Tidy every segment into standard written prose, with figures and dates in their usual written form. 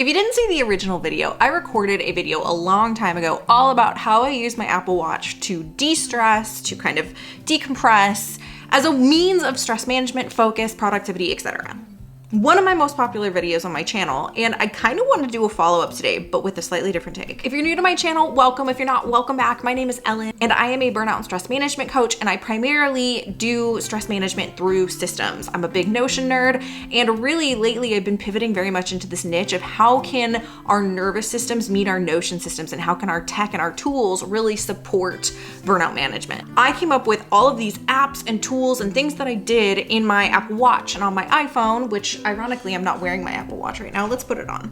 If you didn't see the original video, I recorded a video a long time ago all about how I use my Apple Watch to de-stress, to kind of decompress, as a means of stress management, focus, productivity, etc. One of my most popular videos on my channel, and I kind of want to do a follow-up today, but with a slightly different take. If you're new to my channel, welcome. If you're not, welcome back. My name is Ellen, and I am a burnout and stress management coach, and I primarily do stress management through systems. I'm a big Notion nerd, and really lately I've been pivoting very much into this niche of how can our nervous systems meet our Notion systems, and how can our tech and our tools really support burnout management. I came up with all of these apps and tools and things that I did in my Apple Watch and on my iPhone, which ironically, I'm not wearing my Apple Watch right now. Let's put it on.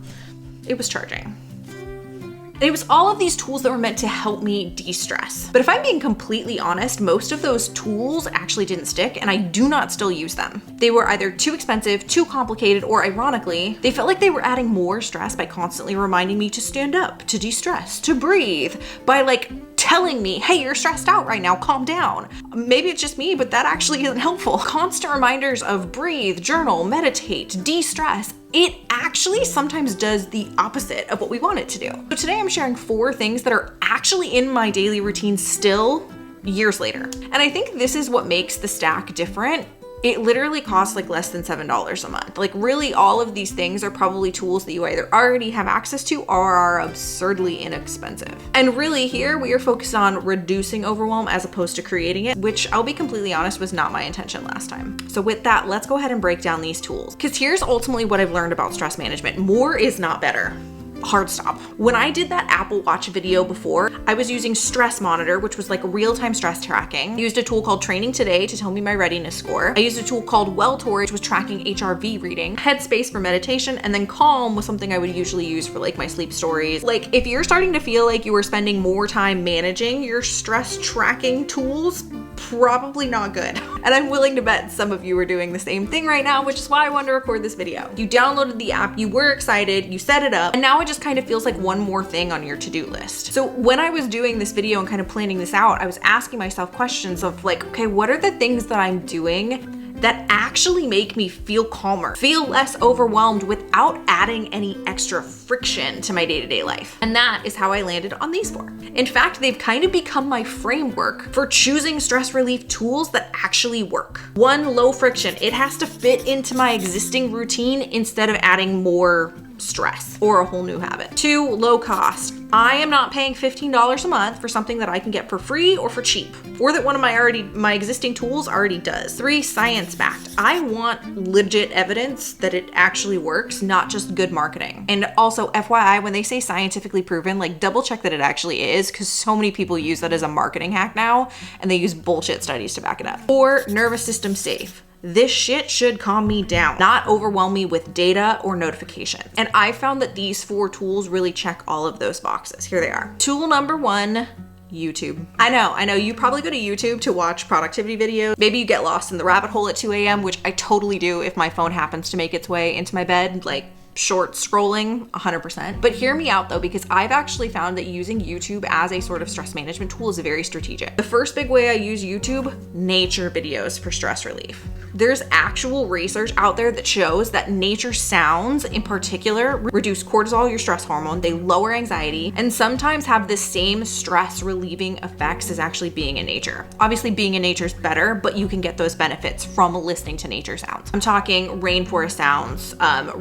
It was charging. And it was all of these tools that were meant to help me de-stress. But if I'm being completely honest, most of those tools actually didn't stick, and I do not still use them. They were either too expensive, too complicated, or ironically, they felt like they were adding more stress by constantly reminding me to stand up, to de-stress, to breathe, by like telling me, hey, you're stressed out right now, calm down. Maybe it's just me, but that actually isn't helpful. Constant reminders of breathe, journal, meditate, de-stress. It actually sometimes does the opposite of what we want it to do. So today I'm sharing 4 things that are actually in my daily routine still years later. And I think this is what makes the stack different. It literally costs like less than $7 a month. Like really all of these things are probably tools that you either already have access to or are absurdly inexpensive. And really here we are focused on reducing overwhelm as opposed to creating it, which I'll be completely honest was not my intention last time. So with that, let's go ahead and break down these tools. Because here's ultimately what I've learned about stress management. More is not better. Hard stop. When I did that Apple Watch video before, I was using Stress Monitor, which was like real-time stress tracking. I used a tool called Training Today to tell me my readiness score. I used a tool called Welltory, which was tracking HRV reading. Headspace for meditation, and then Calm was something I would usually use for like my sleep stories. Like if you're starting to feel like you are spending more time managing your stress tracking tools, probably not good. And I'm willing to bet some of you are doing the same thing right now, which is why I wanted to record this video. You downloaded the app, you were excited, you set it up, and now it just kind of feels like one more thing on your to-do list. So when I was doing this video and kind of planning this out, I was asking myself questions of like, okay, what are the things that I'm doing that actually make me feel calmer, feel less overwhelmed without adding any extra friction to my day-to-day life? And that is how I landed on these 4. In fact, they've kind of become my framework for choosing stress relief tools that actually work. 1, low friction. It has to fit into my existing routine instead of adding more stress or a whole new habit. 2, low cost. I am not paying $15 a month for something that I can get for free or for cheap, or that one of my existing tools already does. 3, science backed. I want legit evidence that it actually works, not just good marketing. And also FYI, when they say scientifically proven, like double check that it actually is, because so many people use that as a marketing hack now, and they use bullshit studies to back it up. 4, nervous system safe. This shit should calm me down, not overwhelm me with data or notifications. And I found that these 4 tools really check all of those boxes. Here they are. Tool number 1, YouTube. I know, you probably go to YouTube to watch productivity videos. Maybe you get lost in the rabbit hole at 2 a.m., which I totally do if my phone happens to make its way into my bed, like short scrolling, 100%. But hear me out though, because I've actually found that using YouTube as a sort of stress management tool is very strategic. The first big way I use YouTube, nature videos for stress relief. There's actual research out there that shows that nature sounds in particular reduce cortisol, your stress hormone, they lower anxiety, and sometimes have the same stress relieving effects as actually being in nature. Obviously being in nature is better, but you can get those benefits from listening to nature sounds. I'm talking rainforest sounds,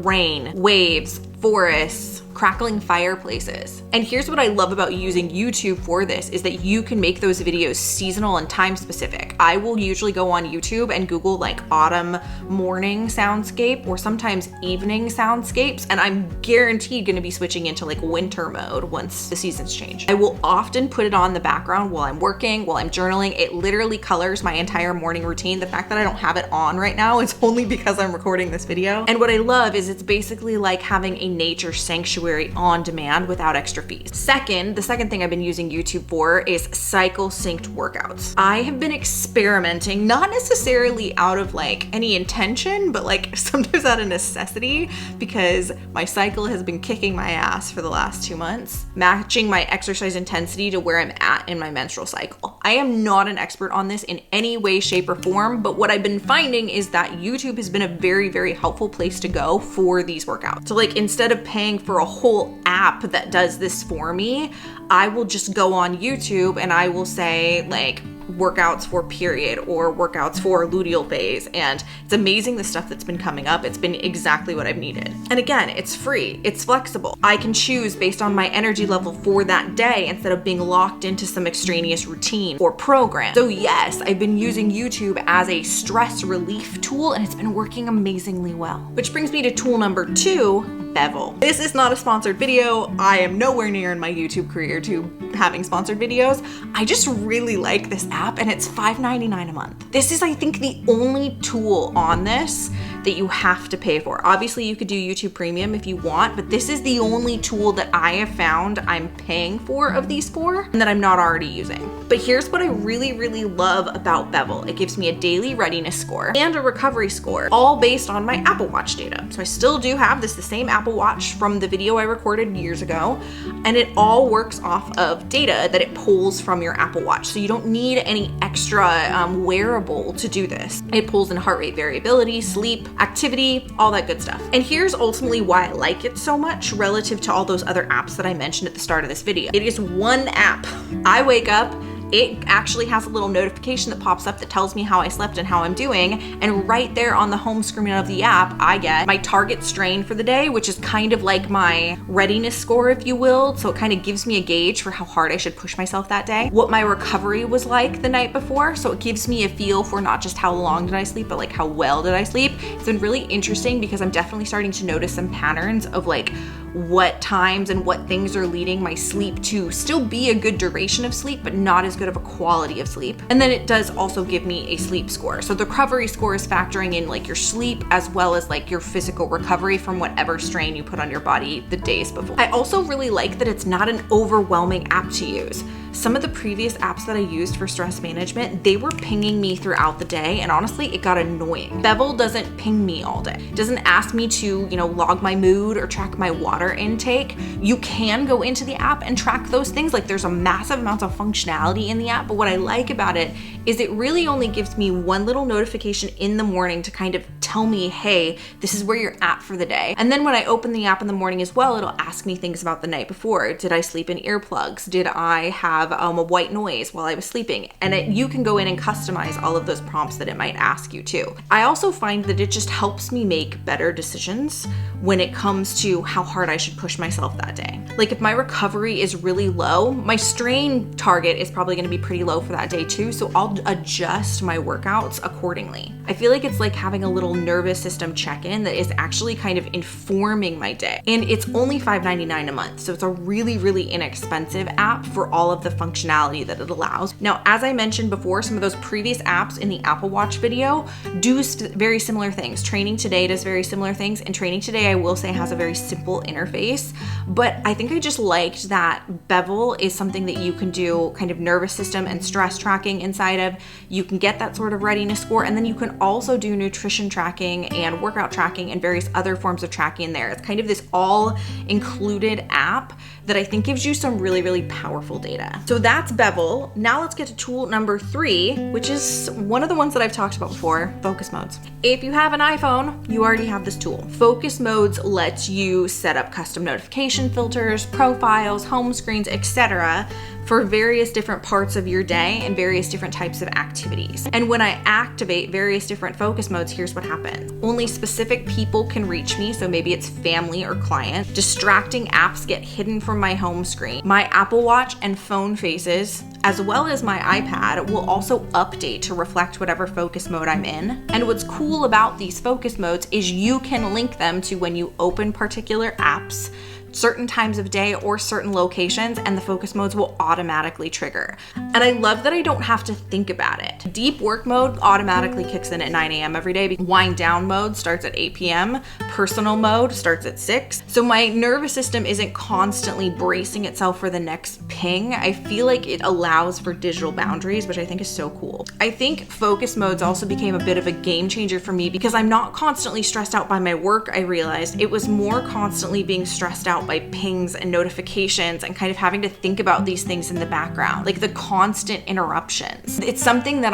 rain, waves, forests, crackling fireplaces. And here's what I love about using YouTube for this is that you can make those videos seasonal and time specific. I will usually go on YouTube and Google like autumn morning soundscape or sometimes evening soundscapes, and I'm guaranteed gonna be switching into like winter mode once the seasons change. I will often put it on the background while I'm working, while I'm journaling. It literally colors my entire morning routine. The fact that I don't have it on right now is only because I'm recording this video. And what I love is it's basically like having a nature sanctuary sanctuary on demand without extra fees. The second thing I've been using YouTube for is cycle synced workouts. I have been experimenting, not necessarily out of like any intention, but like sometimes out of necessity, because my cycle has been kicking my ass for the last 2 months, matching my exercise intensity to where I'm at in my menstrual cycle. I am not an expert on this in any way, shape, or form, but what I've been finding is that YouTube has been a very, very helpful place to go for these workouts. So like instead of paying for a whole app that does this for me, I will just go on YouTube and I will say like workouts for period or workouts for luteal phase, and it's amazing the stuff that's been coming up. It's been exactly what I've needed. And again, it's free, it's flexible. I can choose based on my energy level for that day instead of being locked into some extraneous routine or program. So yes, I've been using YouTube as a stress relief tool and it's been working amazingly well. Which brings me to tool number 2, Bevel. This is not a sponsored video. I am nowhere near in my YouTube career to having sponsored videos. I just really like this app and it's $5.99 a month. This is, I think, the only tool on this that you have to pay for. Obviously, you could do YouTube Premium if you want, but this is the only tool that I have found I'm paying for of these 4 and that I'm not already using. But here's what I really, really love about Bevel. It gives me a daily readiness score and a recovery score, all based on my Apple Watch data. So I still do have the same Apple Watch from the video I recorded years ago, and it all works off of data that it pulls from your Apple Watch. So you don't need any extra wearable to do this. It pulls in heart rate variability, sleep, activity, all that good stuff. And here's ultimately why I like it so much relative to all those other apps that I mentioned at the start of this video. It is one app. I wake up, it actually has a little notification that pops up that tells me how I slept and how I'm doing. And right there on the home screen of the app, I get my target strain for the day, which is kind of like my readiness score, if you will. So it kind of gives me a gauge for how hard I should push myself that day. What my recovery was like the night before. So it gives me a feel for not just how long did I sleep, but like how well did I sleep. It's been really interesting because I'm definitely starting to notice some patterns of like what times and what things are leading my sleep to still be a good duration of sleep, but not as good of a quality of sleep. And then it does also give me a sleep score. So the recovery score is factoring in like your sleep as well as like your physical recovery from whatever strain you put on your body the days before. I also really like that it's not an overwhelming app to use. Some of the previous apps that I used for stress management, they were pinging me throughout the day, and honestly, it got annoying. Bevel doesn't ping me all day. It doesn't ask me to, log my mood or track my water intake. You can go into the app and track those things. Like there's a massive amount of functionality in the app, but what I like about it is it really only gives me one little notification in the morning to kind of tell me, hey, this is where you're at for the day. And then when I open the app in the morning as well, it'll ask me things about the night before. Did I sleep in earplugs? Did I have a white noise while I was sleeping? And you can go in and customize all of those prompts that it might ask you to. I also find that it just helps me make better decisions when it comes to how hard I should push myself that day. Like if my recovery is really low, my strain target is probably gonna be pretty low for that day too, so I'll adjust my workouts accordingly. I feel like it's like having a little nervous system check-in that is actually kind of informing my day. And it's only $5.99 a month, so it's a really, really inexpensive app for all of the functionality that it allows. Now, as I mentioned before, some of those previous apps in the Apple Watch video do very similar things. Training Today does very similar things, and Training Today, I will say, has a very simple interface, but I think I just liked that Bevel is something that you can do kind of nervous system and stress tracking inside of. You can get that sort of readiness score, and then you can also do nutrition tracking and workout tracking and various other forms of tracking in there. It's kind of this all-included app that I think gives you some really, really powerful data. So that's Bevel. Now let's get to tool number 3, which is one of the ones that I've talked about before, focus modes. If you have an iPhone, you already have this tool. Focus modes lets you set up custom notification filters, profiles, home screens, etc. for various different parts of your day and various different types of activities. And when I activate various different focus modes, here's what happens. Only specific people can reach me, so maybe it's family or client. Distracting apps get hidden from my home screen. My Apple Watch and phone faces as well as my iPad, will also update to reflect whatever focus mode I'm in. And what's cool about these focus modes is you can link them to when you open particular apps, certain times of day, or certain locations, and the focus modes will automatically trigger. And I love that I don't have to think about it. Deep work mode automatically kicks in at 9 a.m. every day. Wind down mode starts at 8 p.m. Personal mode starts at 6. So my nervous system isn't constantly bracing itself for the next ping. I feel like it allows for digital boundaries, which I think is so cool. I think focus modes also became a bit of a game changer for me because I'm not constantly stressed out by my work. I realized it was more constantly being stressed out by pings and notifications and kind of having to think about these things in the background, like the constant interruptions. It's something that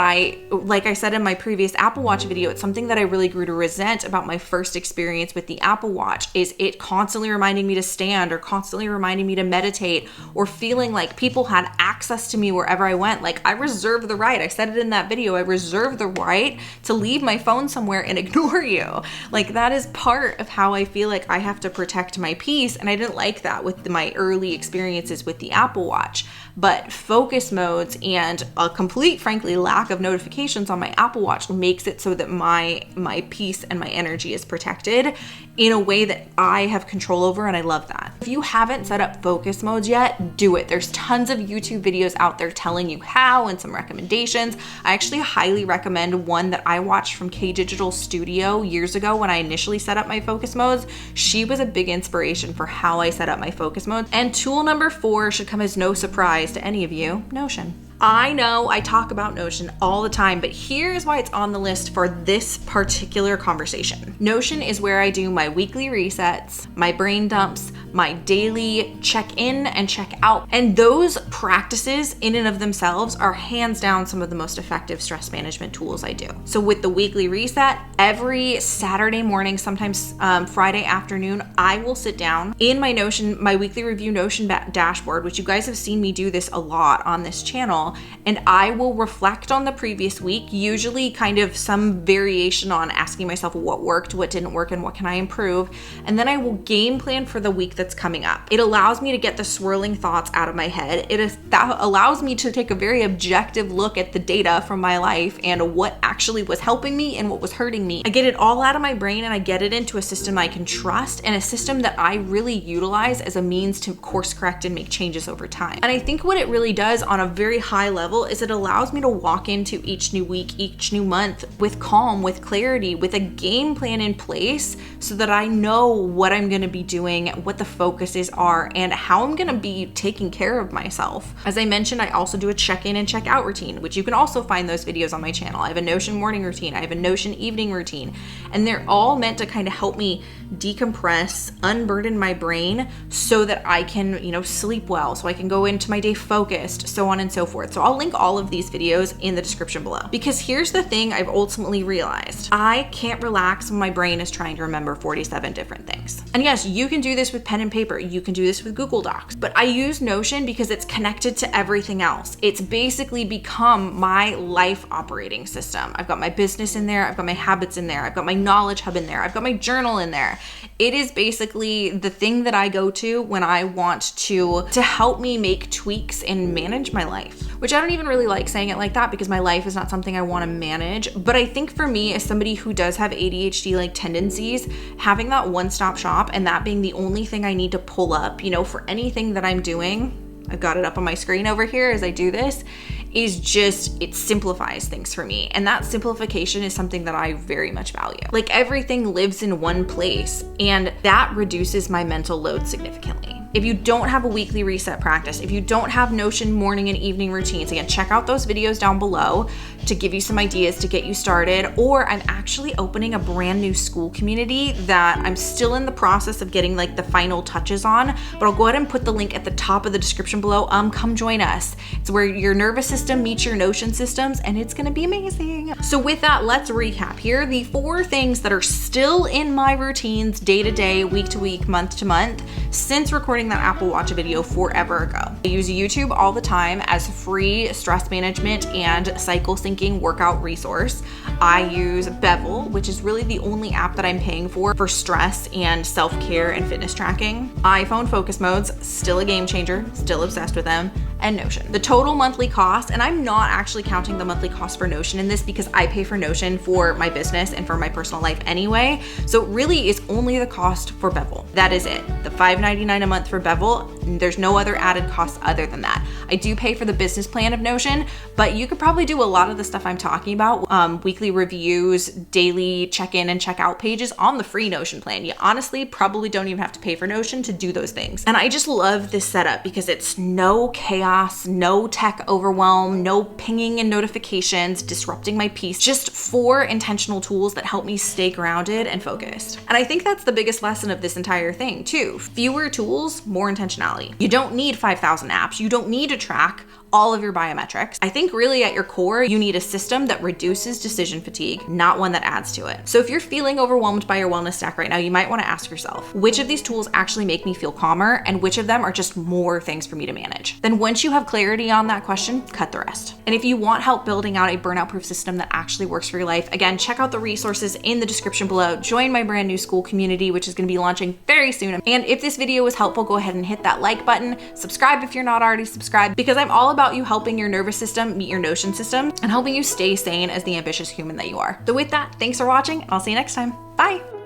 like I said in my previous Apple Watch video, it's something that I really grew to resent about my first experience with the Apple Watch, is it constantly reminding me to stand or constantly reminding me to meditate or feeling like people had access to me wherever I went. Like I reserve the right, I said it in that video, I reserve the right to leave my phone somewhere and ignore you. Like that is part of how I feel like I have to protect my peace, and I didn't like that with my early experiences with the Apple Watch. But focus modes and a complete, frankly, lack of notifications on my Apple Watch makes it so that my peace and my energy is protected in a way that I have control over, and I love that. If you haven't set up focus modes yet, do it. There's tons of YouTube videos out there telling you how and some recommendations. I actually highly recommend one that I watched from K Digital Studio years ago when I initially set up my focus modes. She was a big inspiration for how I set up my focus modes. And tool number 4 should come as no surprise to any of you: Notion. I know I talk about Notion all the time, but here's why it's on the list for this particular conversation. Notion is where I do my weekly resets, my brain dumps, my daily check-in and check-out. And those practices in and of themselves are hands down some of the most effective stress management tools I do. So with the weekly reset, every Saturday morning, sometimes Friday afternoon, I will sit down in my Notion, my weekly review Notion dashboard, which you guys have seen me do this a lot on this channel, and I will reflect on the previous week, usually kind of some variation on asking myself what worked, what didn't work, and what can I improve. And then I will game plan for the week that's coming up. It allows me to get the swirling thoughts out of my head. That allows me to take a very objective look at the data from my life and what actually was helping me and what was hurting me. I get it all out of my brain and I get it into a system I can trust, and a system that I really utilize as a means to course correct and make changes over time. And I think what it really does on a very high level is it allows me to walk into each new week, each new month with calm, with clarity, with a game plan in place so that I know what I'm going to be doing, what the focuses are, and how I'm going to be taking care of myself. As I mentioned, I also do a check-in and check-out routine, which you can also find those videos on my channel. I have a Notion morning routine, I have a Notion evening routine, and they're all meant to kind of help me decompress, unburden my brain so that I can, sleep well, so I can go into my day focused, so on and so forth. So I'll link all of these videos in the description below. Because here's the thing I've ultimately realized: I can't relax when my brain is trying to remember 47 different things. And yes, you can do this with pen and paper, you can do this with Google Docs, but I use Notion because it's connected to everything else. It's basically become my life operating system. I've got my business in there, I've got my habits in there, I've got my knowledge hub in there, I've got my journal in there. It is basically the thing that I go to when I want to help me make tweaks and manage my life, which I don't even really like saying it like that because my life is not something I want to manage. But I think for me, as somebody who does have ADHD-like tendencies, having that one-stop shop and that being the only thing I need to pull up, for anything that I'm doing, I've got it up on my screen over here as I do this, is just, it simplifies things for me. And that simplification is something that I very much value. Like everything lives in one place, and that reduces my mental load significantly. If you don't have a weekly reset practice, if you don't have Notion morning and evening routines, again, check out those videos down below to give you some ideas to get you started. Or I'm actually opening a brand new Skool Community that I'm still in the process of getting like the final touches on, but I'll go ahead and put the link at the top of the description below. Come join us. It's where your nervous system meets your Notion systems, and it's gonna be amazing. So with that, let's recap. Here are the 4 things that are still in my routines day to day, week to week, month to month, since recording that Apple Watch video forever ago. I use YouTube all the time as a free stress management and cycle syncing workout resource. I use Bevel, which is really the only app that I'm paying for stress and self-care and fitness tracking. iPhone focus modes, still a game changer, still obsessed with them. and Notion. The total monthly cost, and I'm not actually counting the monthly cost for Notion in this because I pay for Notion for my business and for my personal life anyway. So it really is only the cost for Bevel. That is it. The $5.99 a month for Bevel. There's no other added costs other than that. I do pay for the business plan of Notion, but you could probably do a lot of the stuff I'm talking about, weekly reviews, daily check-in and check-out pages on the free Notion plan. You honestly probably don't even have to pay for Notion to do those things. And I just love this setup because it's no chaos, no tech overwhelm, no pinging and notifications disrupting my peace, just 4 intentional tools that help me stay grounded and focused. And I think that's the biggest lesson of this entire thing too. Fewer tools, more intentionality. You don't need 5,000 apps. You don't need to track all of your biometrics. I think really at your core, you need a system that reduces decision fatigue, not one that adds to it. So if you're feeling overwhelmed by your wellness stack right now, you might want to ask yourself, which of these tools actually make me feel calmer and which of them are just more things for me to manage? Then once you have clarity on that question, cut the rest. And if you want help building out a burnout proof system that actually works for your life, again, check out the resources in the description below. Join my brand new Skool Community, which is going to be launching very soon. And if this video was helpful, go ahead and hit that like button, subscribe if you're not already subscribed, because I'm all about you helping your nervous system meet your Notion system and helping you stay sane as the ambitious human that you are. So with that, thanks for watching. I'll see you next time. Bye.